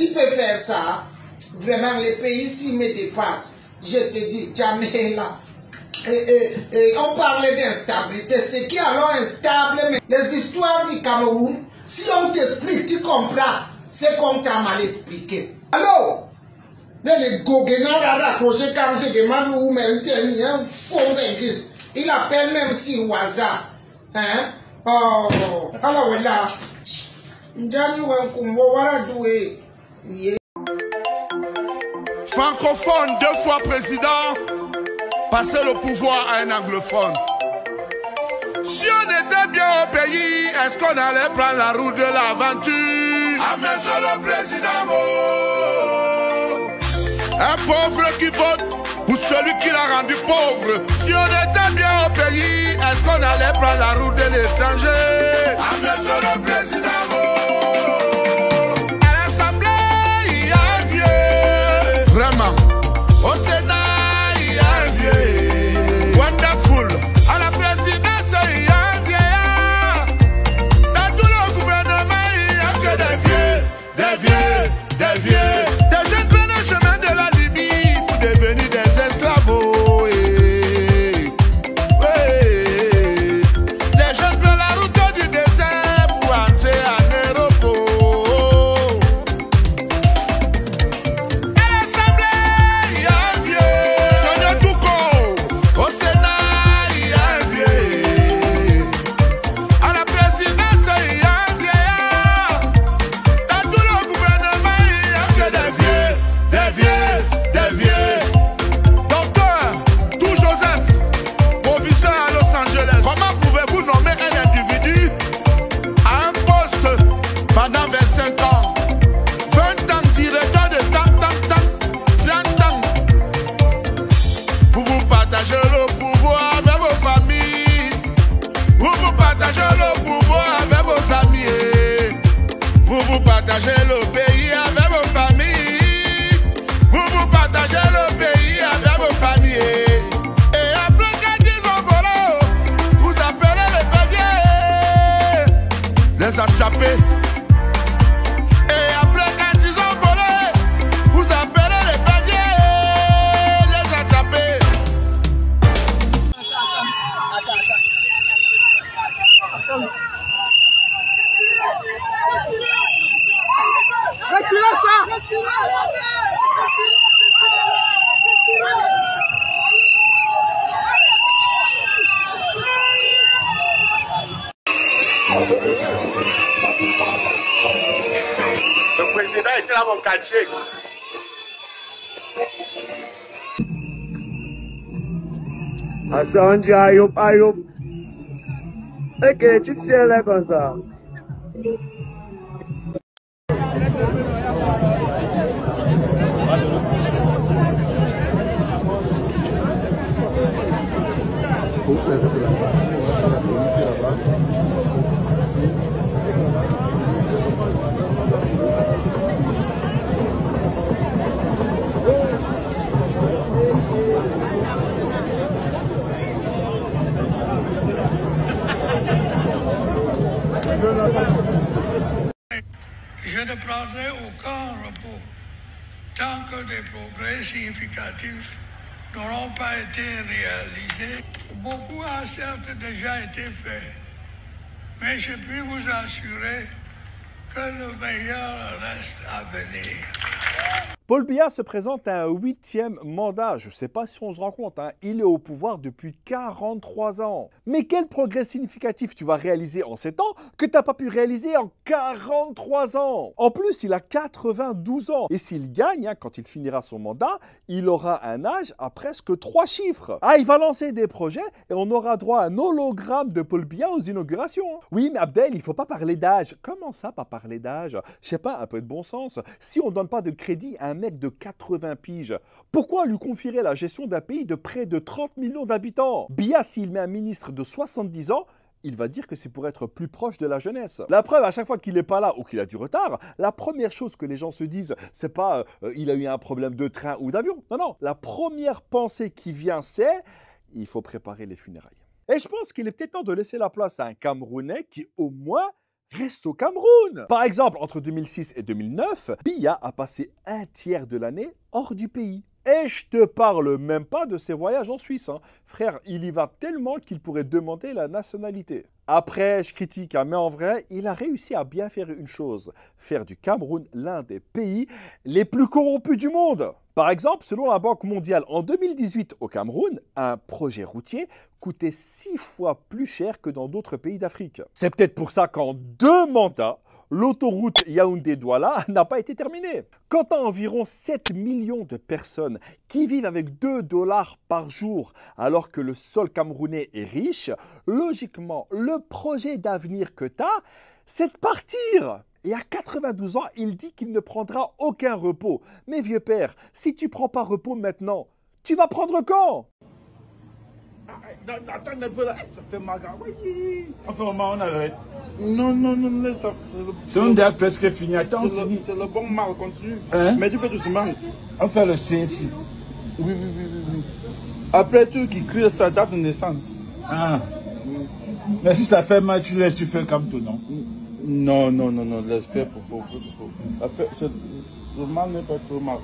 Tu peux faire ça. Vraiment, les pays ici me dépassent. Je te dis, jamais là. Et on parlait d'instabilité. C'est qui alors instable? Mais les histoires du Cameroun, si on t'explique, tu comprends. C'est qu'on t'a mal expliqué. Alors, les goguenards à raccrocher quand je demande où il un faux linguiste. Il appelle même si au hasard. Hein? Oh, alors voilà. Francophone, 2 fois président, passer le pouvoir à un anglophone. Si on était bien au pays, est-ce qu'on allait prendre la route de l'aventure? Ah, monsieur le président, un pauvre qui vote pour celui qui l'a rendu pauvre. Si on était bien au pays, est-ce qu'on allait prendre la route de l'étranger? Ah, monsieur le président, vraiment, au Sénat, il y a un vieux. Wonderful. À la présidence, il y a un vieillard. Dans tout le gouvernement, il n'y a que des vieux, des vieux, des vieux. Des jeunes prennent le chemin de la Libye pour devenir des esclaves. Les jeunes prennent la route du désert pour entrer en Europe. Pendant 25 ans, 20 ans, directeur de temps, 30 ans. Pour vous partager le pouvoir avec vos familles. Pour vous partager le pouvoir avec vos amis. Pour vous partager le pays avec vos familles. Pour vous partager le pays avec vos familles. Et après quand ils ont volé, vous appelez les péviers. Les attraper. Le président était dans mon quartier. Assange, ayup. Ok, tu te sais là comme ça. Je ne prendrai aucun repos tant que des progrès significatifs n'auront pas été réalisés. Beaucoup a certes déjà été fait, mais je puis vous assurer que le meilleur reste à venir. Paul Biya se présente à un 8e mandat. Je ne sais pas si on se rend compte, hein. Il est au pouvoir depuis 43 ans. Mais quel progrès significatif tu vas réaliser en 7 ans que tu n'as pas pu réaliser en 43 ans? En plus, il a 92 ans. Et s'il gagne, hein, quand il finira son mandat, il aura un âge à presque 3 chiffres. Ah, il va lancer des projets et on aura droit à un hologramme de Paul Biya aux inaugurations. Oui, mais Abdel, il ne faut pas parler d'âge. Comment ça, pas parler d'âge? Je sais pas, un peu de bon sens. Si on ne donne pas de crédit à un mec de 80 piges, pourquoi lui confierer la gestion d'un pays de près de 30 millions d'habitants? Biya, s'il met un ministre de 70 ans, il va dire que c'est pour être plus proche de la jeunesse. La preuve, à chaque fois qu'il n'est pas là ou qu'il a du retard, la première chose que les gens se disent, c'est pas il a eu un problème de train ou d'avion. Non, non. La première pensée qui vient, c'est il faut préparer les funérailles. Et je pense qu'il est peut-être temps de laisser la place à un Camerounais qui, au moins, reste au Cameroun. Par exemple, entre 2006 et 2009, Biya a passé un tiers de l'année hors du pays. Et je te parle même pas de ses voyages en Suisse. Hein. Frère, il y va tellement qu'il pourrait demander la nationalité. Après, je critique, hein, mais en vrai, il a réussi à bien faire une chose. Faire du Cameroun l'un des pays les plus corrompus du monde. Par exemple, selon la Banque mondiale, en 2018 au Cameroun, un projet routier coûtait 6 fois plus cher que dans d'autres pays d'Afrique. C'est peut-être pour ça qu'en 2 mandats, l'autoroute Yaoundé-Douala n'a pas été terminée. Quant à environ 7 millions de personnes qui vivent avec 2 $ par jour alors que le sol camerounais est riche, logiquement, le projet d'avenir que tu as, c'est de partir. Et à 92 ans, il dit qu'il ne prendra aucun repos. Mais vieux père, si tu prends pas repos maintenant, tu vas prendre quand? Attends un peu là, ça fait mal. Oui. Enfin, on arrête. Non, laisse ça. C'est une date presque finie. Attends, c'est le bon mal, continue. Hein? Mais tu fais doucement. On fait le C ici. Oui. Après, tout qui crie sa date de naissance. Ah. Mais si ça fait mal, tu laisses, tu fais comme tout, non? Non, laisse faire pour. Le mal n'est pas trop mal.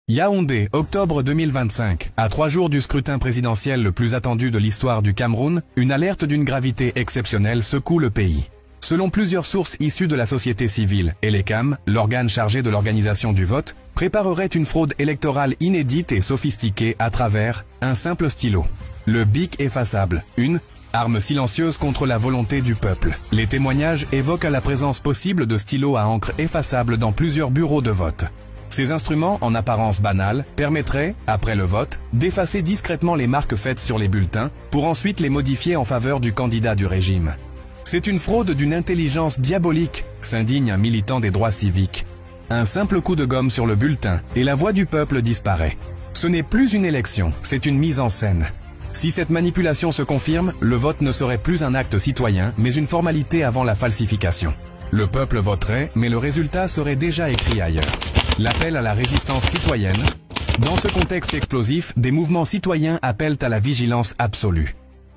Yaoundé, octobre 2025. À 3 jours du scrutin présidentiel le plus attendu de l'histoire du Cameroun, une alerte d'une gravité exceptionnelle secoue le pays. Selon plusieurs sources issues de la société civile, Elecam, l'organe chargé de l'organisation du vote, préparerait une fraude électorale inédite et sophistiquée à travers un simple stylo. Le bic effaçable, une arme silencieuse contre la volonté du peuple. Les témoignages évoquent la présence possible de stylos à encre effaçables dans plusieurs bureaux de vote. Ces instruments, en apparence banals, permettraient, après le vote, d'effacer discrètement les marques faites sur les bulletins pour ensuite les modifier en faveur du candidat du régime. C'est une fraude d'une intelligence diabolique, s'indigne un militant des droits civiques. Un simple coup de gomme sur le bulletin et la voix du peuple disparaît. Ce n'est plus une élection, c'est une mise en scène. Si cette manipulation se confirme, le vote ne serait plus un acte citoyen, mais une formalité avant la falsification. Le peuple voterait, mais le résultat serait déjà écrit ailleurs. L'appel à la résistance citoyenne. Dans ce contexte explosif, des mouvements citoyens appellent à la vigilance absolue.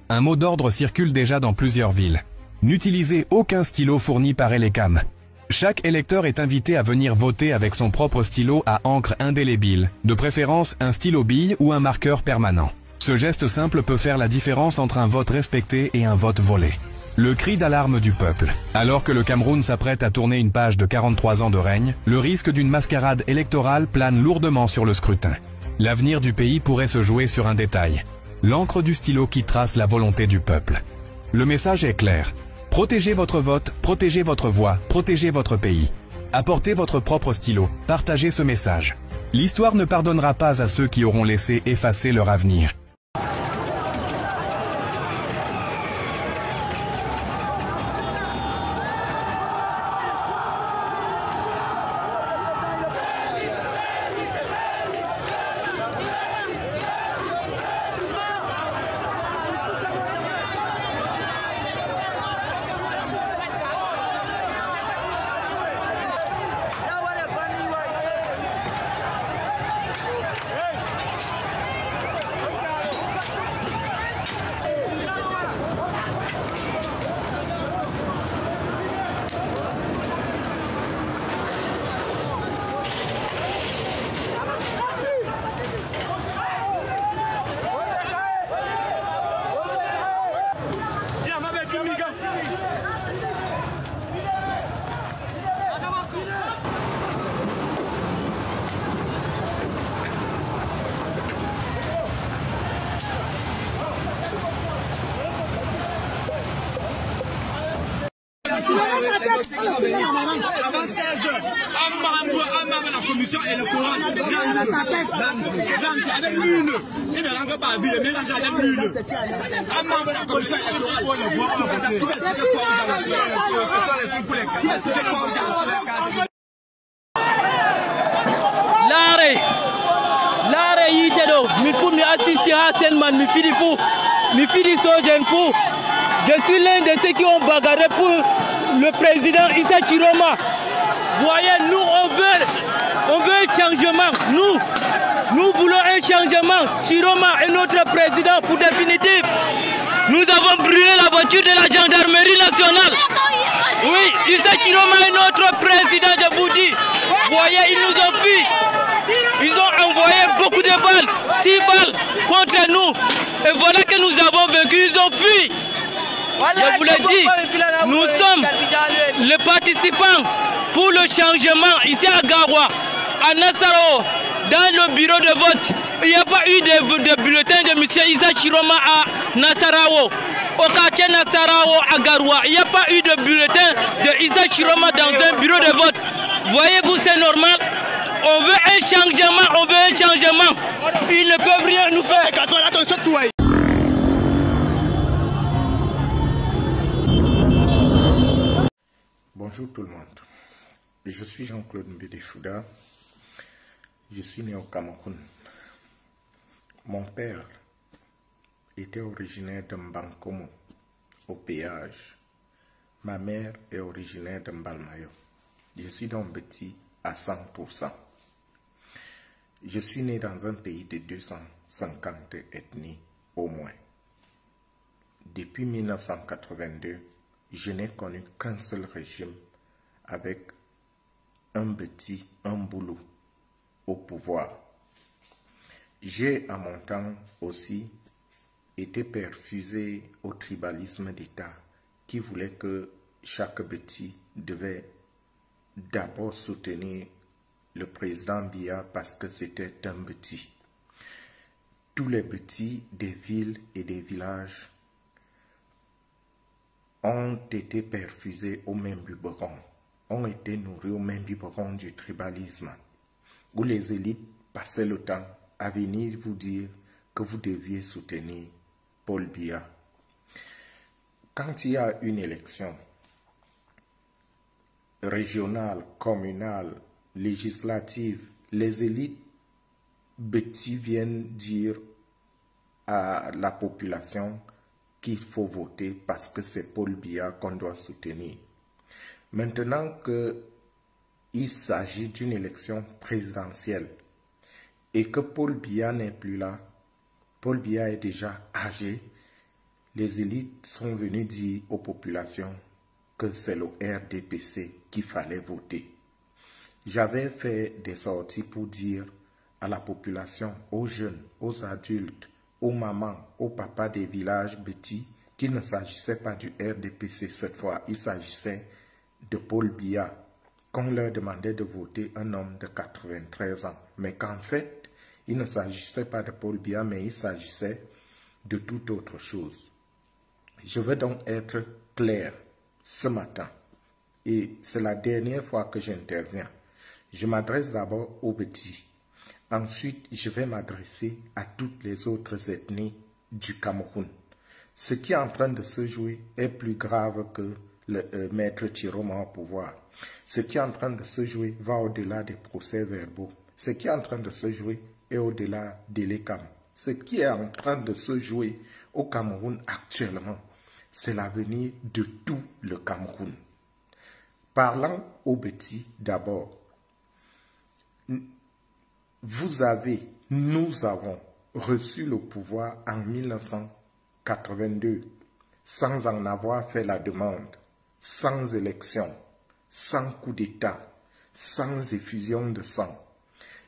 Un mot d'ordre circule déjà dans plusieurs villes. N'utilisez aucun stylo fourni par Elecam. Chaque électeur est invité à venir voter avec son propre stylo à encre indélébile, de préférence un stylo bille ou un marqueur permanent. Ce geste simple peut faire la différence entre un vote respecté et un vote volé. Le cri d'alarme du peuple. Alors que le Cameroun s'apprête à tourner une page de 43 ans de règne, le risque d'une mascarade électorale plane lourdement sur le scrutin. L'avenir du pays pourrait se jouer sur un détail. L'encre du stylo qui trace la volonté du peuple. Le message est clair. Protégez votre vote, protégez votre voix, protégez votre pays. Apportez votre propre stylo, partagez ce message. L'histoire ne pardonnera pas à ceux qui auront laissé effacer leur avenir. Avant 16 heures, la commission électorale avec l'une. Il ne rentre pas à ville, mais avec l'une. Un membre de la commission électorale. L'are yitedo, mi fu mi assister à Senman, mi fili fou, mi fili sojen fou. Je suis l'un de ceux qui ont bagarré pour le président Issa Chiroma. Voyez, nous on veut un changement. Nous voulons un changement. Chiroma est notre président pour définitif. Nous avons brûlé la voiture de la gendarmerie nationale. Oui, Issa Chiroma est notre président, je vous dis. Vous voyez, ils nous ont fui. Ils ont envoyé beaucoup de balles, 6 balles contre nous. Et voilà que nous avons vaincu, ils ont fui. Je vous l'ai dit, nous sommes les participants pour le changement ici à Garoua, à Nassarawa, dans le bureau de vote. Il n'y a pas eu de bulletin de M. Issa Chiroma à Nassarawa. Au quartier Nassarawa à Garoua, il n'y a pas eu de bulletin de Issa Chiroma dans un bureau de vote. Voyez-vous, c'est normal. On veut un changement, on veut un changement. Ils ne peuvent rien nous faire. Bonjour tout le monde. Je suis Jean-Claude Mbede Fouda. Je suis né au Cameroun. Mon père était originaire de Mbankomo, au péage. Ma mère est originaire de Mbalmayo. Je suis donc petit à 100%. Je suis né dans un pays de 250 ethnies au moins. Depuis 1982, je n'ai connu qu'un seul régime avec un petit, un boulot au pouvoir. J'ai à mon temps aussi été perfusé au tribalisme d'État qui voulait que chaque petit devait d'abord soutenir le président Biya parce que c'était un petit. Tous les petits des villes et des villages ont été perfusés au même biberon, ont été nourris au même biberon du tribalisme, où les élites passaient le temps à venir vous dire que vous deviez soutenir Paul Biya. Quand il y a une élection régionale, communale, législative, les élites petits viennent dire à la population qu'il faut voter parce que c'est Paul Biya qu'on doit soutenir. Maintenant qu'il s'agit d'une élection présidentielle et que Paul Biya n'est plus là, Paul Biya est déjà âgé, les élites sont venues dire aux populations que c'est le RDPC qu'il fallait voter. J'avais fait des sorties pour dire à la population, aux jeunes, aux adultes, aux mamans, aux papas des villages petits, qu'il ne s'agissait pas du RDPC cette fois, il s'agissait de Paul Biya, qu'on leur demandait de voter un homme de 93 ans. Mais qu'en fait, il ne s'agissait pas de Paul Biya, mais il s'agissait de toute autre chose. Je veux donc être clair ce matin, et c'est la dernière fois que j'interviens. Je m'adresse d'abord aux petits. Ensuite, je vais m'adresser à toutes les autres ethnies du Cameroun. Ce qui est en train de se jouer est plus grave que le maître Chiroma au pouvoir. Ce qui est en train de se jouer va au-delà des procès-verbaux. Ce qui est en train de se jouer est au-delà de l'ECAM. Ce qui est en train de se jouer au Cameroun actuellement, c'est l'avenir de tout le Cameroun. Parlant aux petits d'abord, nous avons reçu le pouvoir en 1982 sans en avoir fait la demande, sans élection, sans coup d'État, sans effusion de sang.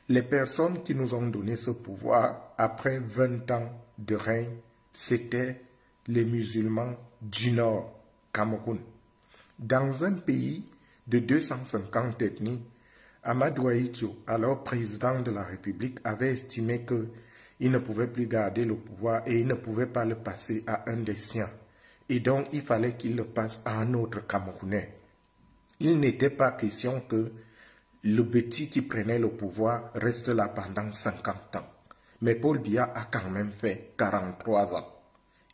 Les personnes qui nous ont donné ce pouvoir après 20 ans de règne, c'était les musulmans du Nord, Cameroun. Dans un pays de 250 ethnies, Amadou Ahidjo, alors président de la République, avait estimé qu'il ne pouvait plus garder le pouvoir et il ne pouvait pas le passer à un des siens. Et donc, il fallait qu'il le passe à un autre Camerounais. Il n'était pas question que le petit qui prenait le pouvoir reste là pendant 50 ans. Mais Paul Biya a quand même fait 43 ans.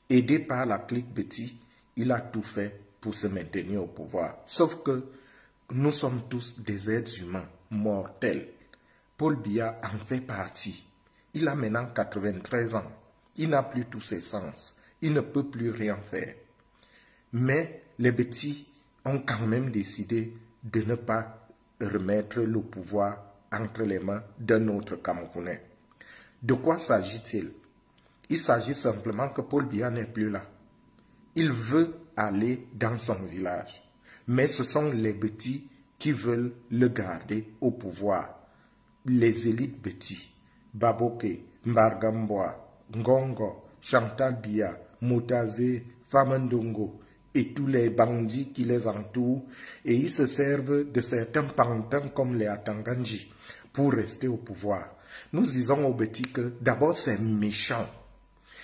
Aidé par la clique Petit, il a tout fait pour se maintenir au pouvoir. Sauf que nous sommes tous des êtres humains mortels. Paul Biya en fait partie. Il a maintenant 93 ans. Il n'a plus tous ses sens. Il ne peut plus rien faire. Mais les petits ont quand même décidé de ne pas remettre le pouvoir entre les mains d'un autre Camerounais. De quoi s'agit-il? Il s'agit simplement que Paul Biya n'est plus là. Il veut aller dans son village. mais ce sont les petits qui veulent le garder au pouvoir. Les élites petits, Baboke, Mbargamboa, Ngongo, Chantal Biya, Moutazé, Famandongo et tous les bandits qui les entourent, et ils se servent de certains pantins comme les Atanganji pour rester au pouvoir. Nous disons aux petits que d'abord c'est méchant.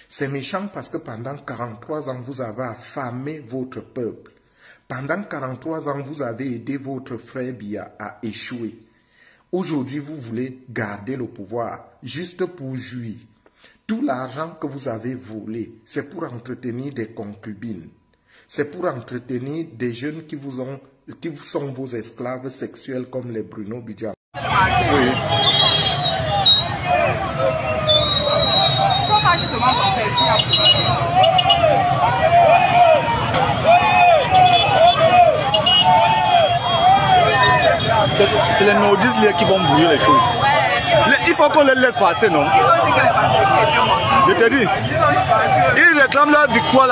C'est méchant parce que pendant 43 ans, vous avez affamé votre peuple. Pendant 43 ans, vous avez aidé votre frère Biya à échouer. Aujourd'hui, vous voulez garder le pouvoir juste pour jouir. Tout l'argent que vous avez volé, c'est pour entretenir des concubines. C'est pour entretenir des jeunes qui sont vos esclaves sexuels comme les Bruno Bidja. Oui. C'est les nordistes qui vont bouger les choses. Il faut qu'on les laisse passer, non? Je te dis. Ils réclament la victoire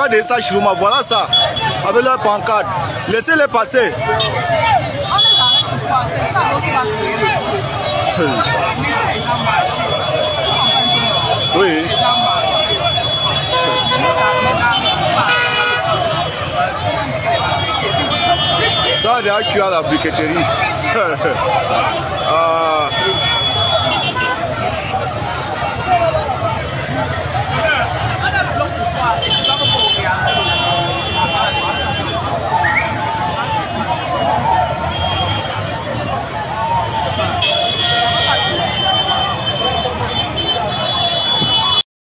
de Issa Chiroma. Voilà ça. Avec leur pancarte. Laissez-les passer. Oui. Ça a déjà cuit à la briqueterie.